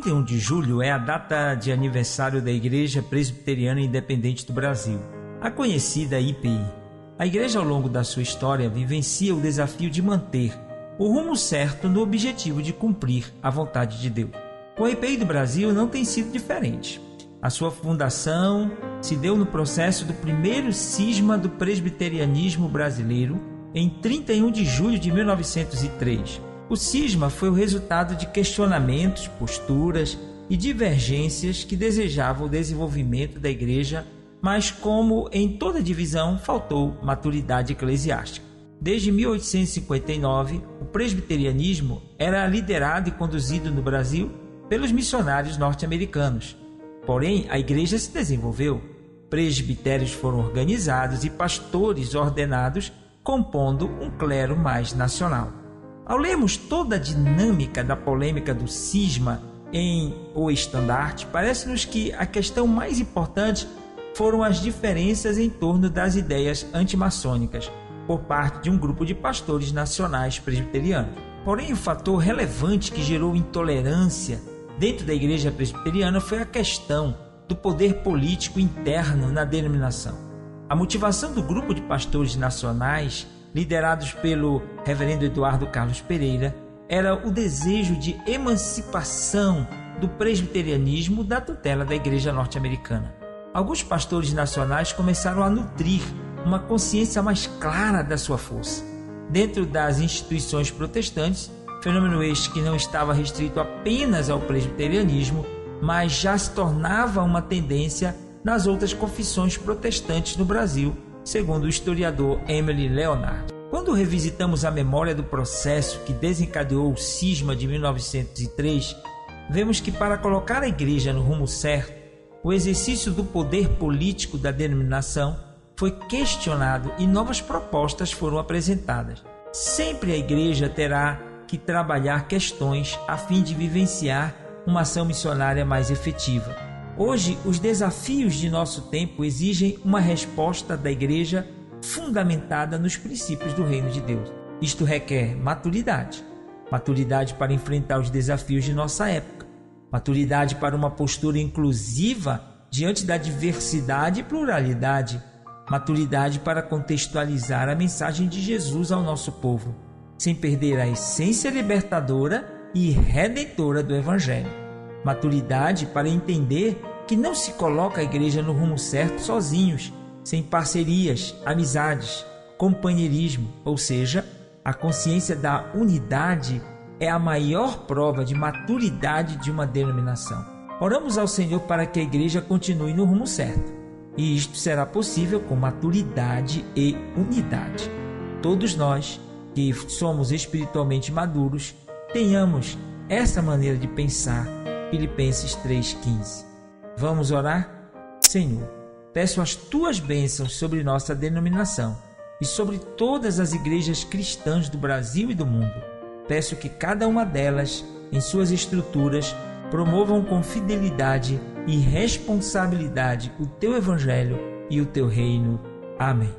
31 de julho é a data de aniversário da Igreja Presbiteriana Independente do Brasil, a conhecida IPI. A Igreja, ao longo da sua história, vivencia o desafio de manter o rumo certo no objetivo de cumprir a vontade de Deus. Com a IPI do Brasil não tem sido diferente. A sua fundação se deu no processo do primeiro cisma do presbiterianismo brasileiro em 31 de julho de 1903. O cisma foi o resultado de questionamentos, posturas e divergências que desejavam o desenvolvimento da igreja, mas como em toda divisão, faltou maturidade eclesiástica. Desde 1859, o presbiterianismo era liderado e conduzido no Brasil pelos missionários norte-americanos. Porém, a igreja se desenvolveu, presbitérios foram organizados e pastores ordenados, compondo um clero mais nacional. Ao lermos toda a dinâmica da polêmica do cisma em O Estandarte, parece-nos que a questão mais importante foram as diferenças em torno das ideias antimaçônicas por parte de um grupo de pastores nacionais presbiterianos. Porém, o fator relevante que gerou intolerância dentro da igreja presbiteriana foi a questão do poder político interno na denominação. A motivação do grupo de pastores nacionais, liderados pelo reverendo Eduardo Carlos Pereira, era o desejo de emancipação do presbiterianismo da tutela da igreja norte-americana. Alguns pastores nacionais começaram a nutrir uma consciência mais clara da sua força. Dentro das instituições protestantes, fenômeno este que não estava restrito apenas ao presbiterianismo, mas já se tornava uma tendência nas outras confissões protestantes no Brasil, segundo o historiador Emily Leonard. Quando revisitamos a memória do processo que desencadeou o cisma de 1903, vemos que para colocar a igreja no rumo certo, o exercício do poder político da denominação foi questionado e novas propostas foram apresentadas. Sempre a igreja terá que trabalhar questões a fim de vivenciar uma ação missionária mais efetiva. Hoje, os desafios de nosso tempo exigem uma resposta da igreja fundamentada nos princípios do reino de Deus. Isto requer maturidade para enfrentar os desafios de nossa época, maturidade para uma postura inclusiva diante da diversidade e pluralidade, maturidade para contextualizar a mensagem de Jesus ao nosso povo, sem perder a essência libertadora e redentora do Evangelho. Maturidade para entender que não se coloca a igreja no rumo certo sozinhos, sem parcerias, amizades, companheirismo, ou seja, a consciência da unidade é a maior prova de maturidade de uma denominação. Oramos ao Senhor para que a igreja continue no rumo certo, e isto será possível com maturidade e unidade. Todos nós que somos espiritualmente maduros, tenhamos essa maneira de pensar. Filipenses 3,15. Vamos orar? Senhor, peço as tuas bênçãos sobre nossa denominação e sobre todas as igrejas cristãs do Brasil e do mundo. Peço que cada uma delas, em suas estruturas, promovam com fidelidade e responsabilidade o teu evangelho e o teu reino. Amém.